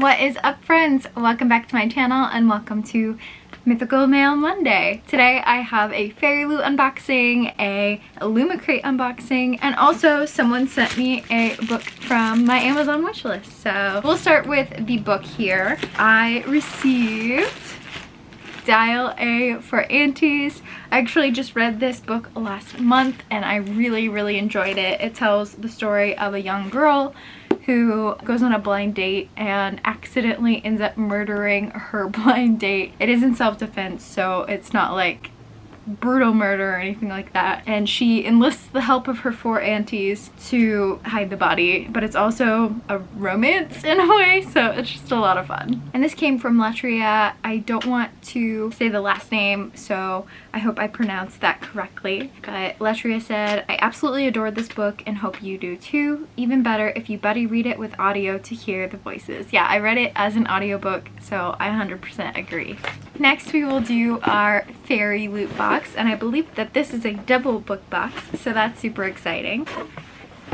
What is up, friends? Welcome back to my channel and welcome to Mythical Mail Monday. Today I have a Fairyloot unboxing, a Illumicrate unboxing, and also someone sent me a book from my Amazon wishlist. So we'll start with the book here. I received Dial A for Aunties. I actually just read this book last month and I really enjoyed it. It tells the story of a young girl who goes on a blind date and accidentally ends up murdering her blind date. It is in self-defense, so it's not like brutal murder or anything like that. And she enlists the help of her 4 aunties to hide the body, but it's also a romance in a way, so it's just a lot of fun. And this came from Latria. I don't want to say the last name, so I hope I pronounced that correctly. But Latria said, I absolutely adored this book and hope you do too. Even better if you buddy read it with audio to hear the voices. Yeah, I read it as an audiobook, so I 100% agree. Next we will do our Fairyloot box, and I believe that this is a double book box, so that's super exciting.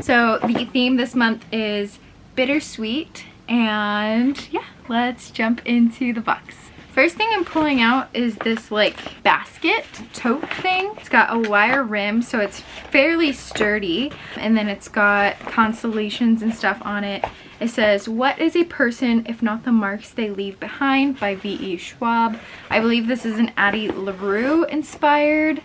So the theme this month is bittersweet, and yeah, let's jump into the box. First thing I'm pulling out is this like basket tote thing. It's got a wire rim, so it's fairly sturdy, and then it's got constellations and stuff on it. It says, what is a person if not the marks they leave behind, by V.E. Schwab. I believe this is an Addie LaRue inspired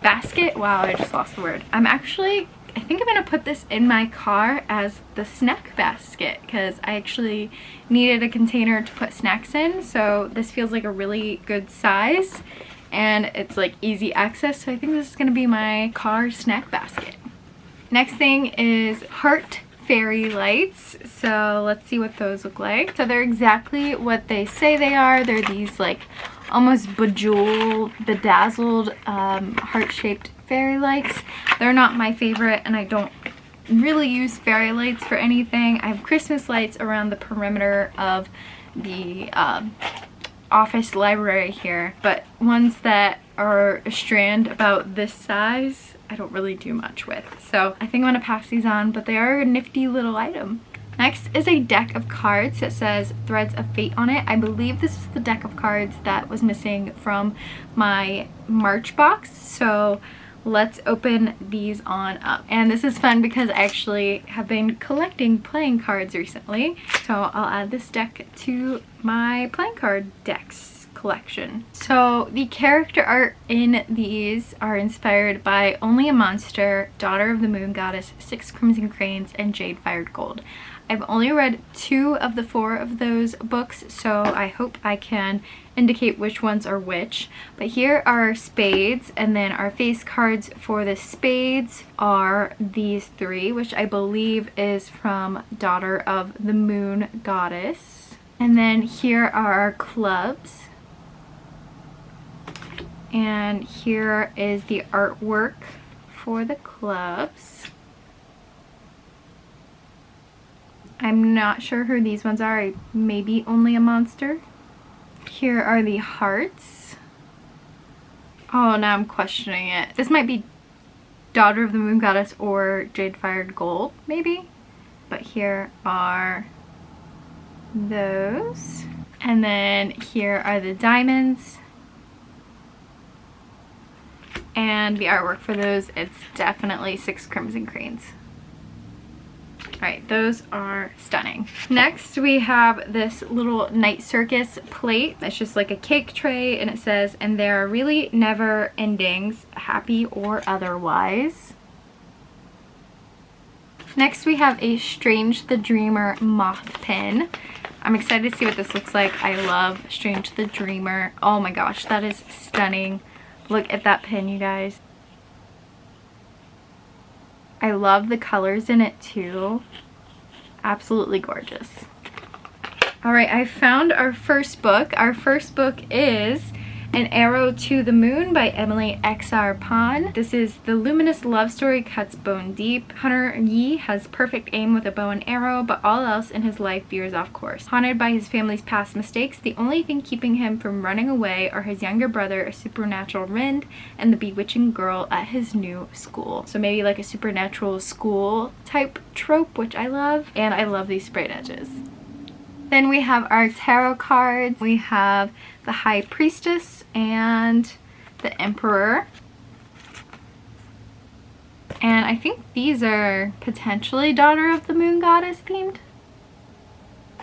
basket. Wow, I just lost the word. I think I'm gonna put this in my car as the snack basket because I actually needed a container to put snacks in, so this feels like a really good size and it's like easy access, so I think this is gonna be my car snack basket. Next thing is heart fairy lights, so let's see what those look like. So they're exactly what they say they are. They're these like almost bedazzled heart-shaped fairy lights. They're not my favorite, and I don't really use fairy lights for anything. I have Christmas lights around the perimeter of the office library here, but ones that are a strand about this size I don't really do much with. So I think I'm gonna pass these on, but they are a nifty little item. Next is a deck of cards that says Threads of Fate on it. I believe this is the deck of cards that was missing from my March box, so let's open these on up. And this is fun because I actually have been collecting playing cards recently, so I'll add this deck to my playing card decks collection. So the character art in these are inspired by Only a Monster, Daughter of the Moon Goddess, 6 Crimson Cranes, and Jade Fired Gold. I've only read 2 of the 4 of those books, so I hope I can indicate which ones are which. But here are spades, and then our face cards for the spades are these 3, which I believe is from Daughter of the Moon Goddess. And then here are our clubs. And here is the artwork for the clubs. I'm not sure who these ones are. Maybe Only a Monster. Here are the hearts. Oh, now I'm questioning it. This might be Daughter of the Moon Goddess or Jade Fired Gold, maybe. But here are those. And then here are the diamonds. And the artwork for those, it's definitely 6 Crimson Cranes. Alright, those are stunning. Next we have this little night circus plate. It's just like a cake tray, and it says, and there are really never endings, happy or otherwise. Next we have a Strange the Dreamer moth pin. I'm excited to see what this looks like. I love Strange the Dreamer. Oh my gosh, that is stunning. Look at that pin, you guys. I love the colors in it too. Absolutely gorgeous. Alright, I found our first book. Our first book is An Arrow to the Moon by Emily X.R. Pond. This is the luminous love story cuts bone deep. Hunter Yi has perfect aim with a bow and arrow, but all else in his life veers off course. Haunted by his family's past mistakes, the only thing keeping him from running away are his younger brother, a supernatural Rind, and the bewitching girl at his new school. So maybe like a supernatural school type trope, which I love. And I love these sprayed edges. Then we have our tarot cards. We have the High Priestess and the Emperor. And I think these are potentially Daughter of the Moon Goddess themed.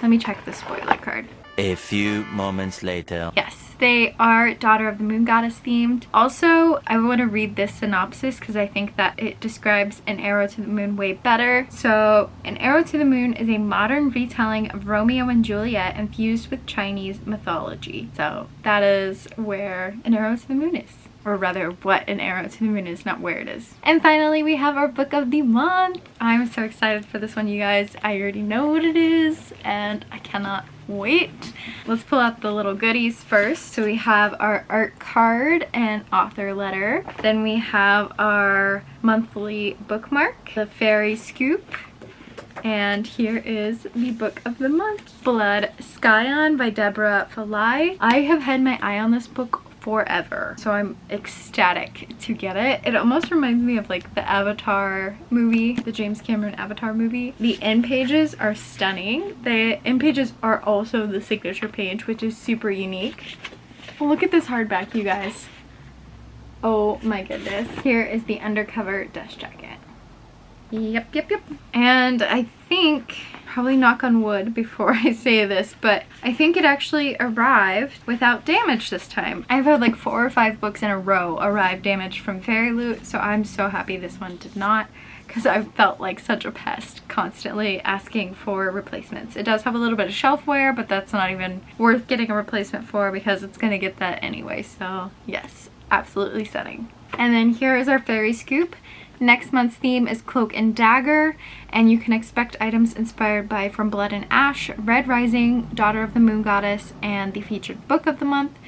Let me check the spoiler card. A few moments later. Yes, they are Daughter of the Moon Goddess themed. Also, I want to read this synopsis because I think that it describes An Arrow to the Moon way better. So, An Arrow to the Moon is a modern retelling of Romeo and Juliet infused with Chinese mythology. So, that is where An Arrow to the Moon is. Or rather, what An Arrow to the Moon is, not where it is. And finally, we have our book of the month. I'm so excited for this one, you guys. I already know what it is, and I cannot wait. Let's pull out the little goodies first. So we have our art card and author letter. Then we have our monthly bookmark, the Fairy Scoop. And here is the book of the month, Blood Scion by Deborah Falai. I have had my eye on this book forever, so I'm ecstatic to get it. It almost reminds me of like the Avatar movie, the James Cameron Avatar movie. The end pages are stunning. The end pages are also the signature page, which is super unique. Look at this hardback, you guys. Oh my goodness. Here is the undercover dust jacket. Yep. And I think, probably knock on wood before I say this, but I think it actually arrived without damage this time. I've had like 4 or 5 books in a row arrive damaged from Fairyloot, so I'm so happy this one did not, because I felt like such a pest constantly asking for replacements. It does have a little bit of shelf wear, but that's not even worth getting a replacement for because it's going to get that anyway. So yes, absolutely stunning. And then here is our Fairy Scoop. Next month's theme is Cloak and Dagger, and you can expect items inspired by From Blood and Ash, Red Rising, Daughter of the Moon Goddess, and the featured book of the month.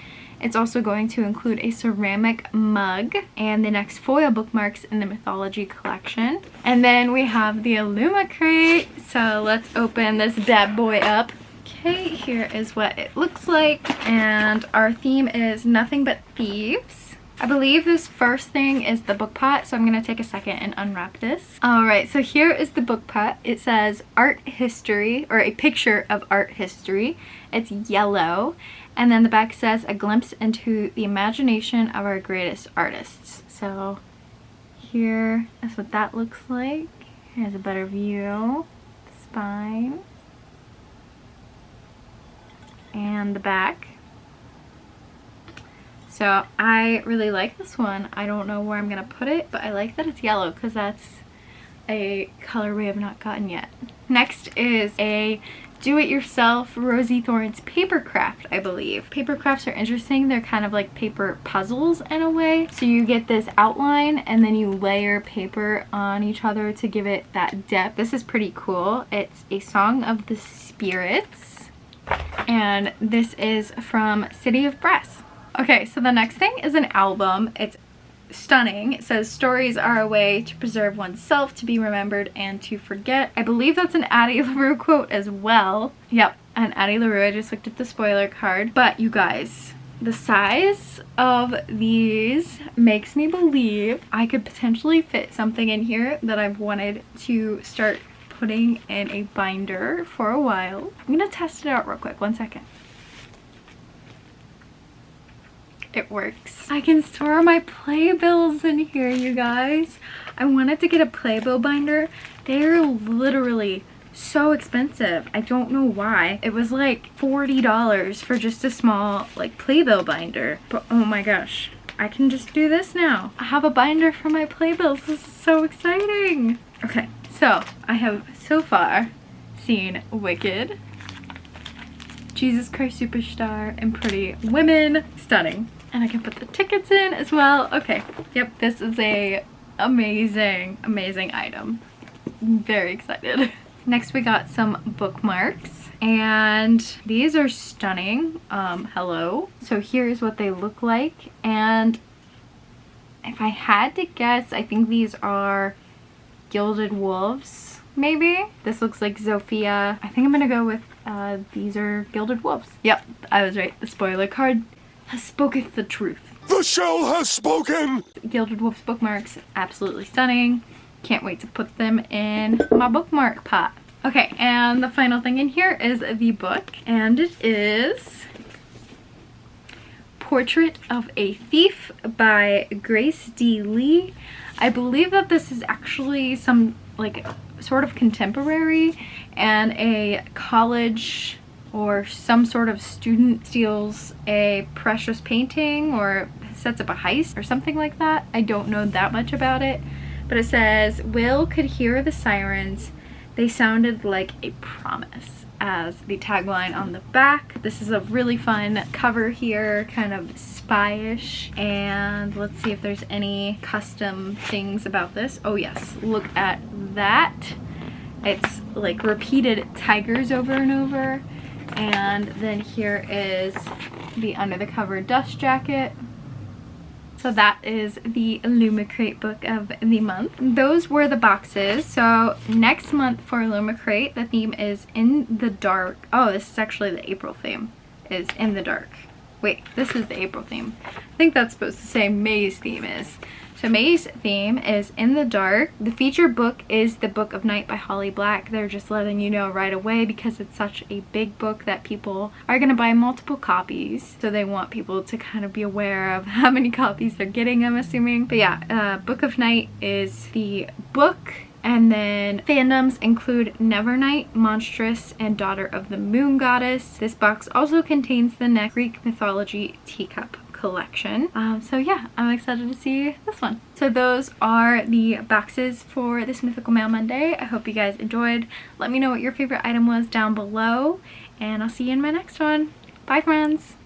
It's also going to include a ceramic mug and the next foil bookmarks in the Mythology collection. And then we have the Illumicrate, so let's open this bad boy up. Okay, here is what it looks like, and our theme is Nothing But Thieves. I believe this first thing is the book pot, so I'm going to take a second and unwrap this. Alright, so here is the book pot. It says Art History, or a picture of art history. It's yellow. And then the back says A Glimpse into the Imagination of Our Greatest Artists. So here is what that looks like. Here's a better view. The spine. And the back. So I really like this one. I don't know where I'm gonna put it, but I like that it's yellow because that's a color we have not gotten yet. Next is a do-it-yourself Rosie Thorne's paper craft, I believe. Paper crafts are interesting. They're kind of like paper puzzles in a way. So you get this outline and then you layer paper on each other to give it that depth. This is pretty cool. It's a Song of the Spirits, and this is from City of Brass. Okay, so the next thing is an album. It's stunning. It says stories are a way to preserve oneself, to be remembered, and to forget. I believe that's an Addie LaRue quote as well. Yep, an Addie LaRue. I just looked at the spoiler card. But you guys, the size of these makes me believe I could potentially fit something in here that I've wanted to start putting in a binder for a while. I'm gonna test it out real quick. 1 second. It works. I can store my playbills in here, you guys. I wanted to get a playbill binder. They're literally so expensive. I don't know why. It was like $40 for just a small like playbill binder. But oh my gosh, I can just do this now. I have a binder for my playbills. This is so exciting. Okay, so I have so far seen Wicked, Jesus Christ Superstar, and Pretty Women. Stunning. And I can put the tickets in as well. Okay, yep, this is a amazing item. I'm very excited. Next we got some bookmarks, and these are stunning. Hello. So here's what they look like, and if I had to guess, I think these are Gilded Wolves, maybe? This looks like Zofia. I think I'm gonna go with these are Gilded Wolves. Yep, I was right. The spoiler card has spoketh the truth. The shell has spoken! Gilded Wolves bookmarks, absolutely stunning. Can't wait to put them in my bookmark pot. Okay, and the final thing in here is the book, and it is Portrait of a Thief by Grace D. Lee. I believe that this is actually some like sort of contemporary, and a college or some sort of student steals a precious painting or sets up a heist or something like that. I don't know that much about it, but it says, Will could hear the sirens. They sounded like a promise, as the tagline on the back. This is a really fun cover here, kind of spy-ish. And let's see if there's any custom things about this. Oh yes, look at that. It's like repeated tigers over and over. And then here is the under the cover dust jacket. So that is the Illumicrate book of the month. Those were the boxes. So next month for Illumicrate, the theme is In the Dark. Oh, this is actually the April theme, is In the Dark. Wait, this is the April theme. I think that's supposed to say May's theme is. So May's theme is In the Dark. The featured book is The Book of Night by Holly Black. They're just letting you know right away because it's such a big book that people are going to buy multiple copies. So they want people to kind of be aware of how many copies they're getting, I'm assuming. But yeah, Book of Night is the book. And then fandoms include Nevernight, Monstrous, and Daughter of the Moon Goddess. This box also contains the next Greek mythology teacup collection. So yeah, I'm excited to see this one. So those are the boxes for this Mythical Mail Monday. I hope you guys enjoyed. Let me know what your favorite item was down below, and I'll see you in my next one. Bye, friends.